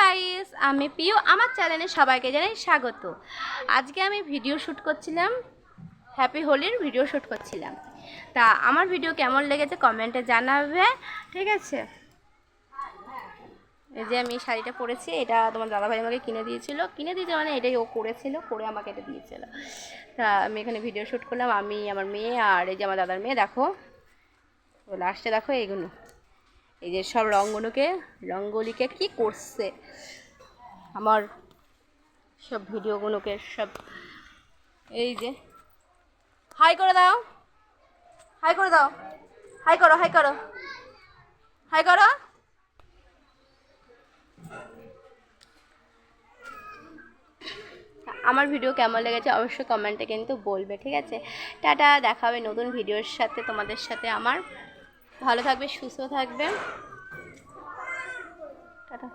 Guys, আমি পিউ, আমার চ্যানেলে সবাইকে জানাই স্বাগত। আজকে আমি ভিডিও শ্যুট করছিলাম, হ্যাপি হোলির ভিডিও শ্যুট করছিলাম। তা আমার ভিডিও কেমন লেগেছে কমেন্টে জানাবে, ঠিক আছে? এই যে আমি শাড়িটা পরেছি, এটা তোমার দাদাভাই আমাকে কিনে দিয়েছে মানে এটাই ও করেছিল, করে আমাকে এটা দিয়েছিল। তা আমি এখানে ভিডিও শ্যুট করলাম, আমি, আমার মেয়ে আর এই যে আমার দাদার মেয়ে। দেখো লাস্টে দেখো এইগুলো, এই যে সব রঙ্গোলিকে কি করছে আমার সব ভিডিওগুলোকে সব। এই যে হাই করে দাও, হাই করে দাও, হাই করো, হাই করো, হাই করো। আমার ভিডিও কেমন লেগেছে অবশ্যই কমেন্টে কিন্তু বলবে, ঠিক আছে? টাটা, দেখা হবে নতুন ভিডিওর সাথে তোমাদের সাথে আমার। ভালো থাকবে, সুস্থ থাকবে, টাটা।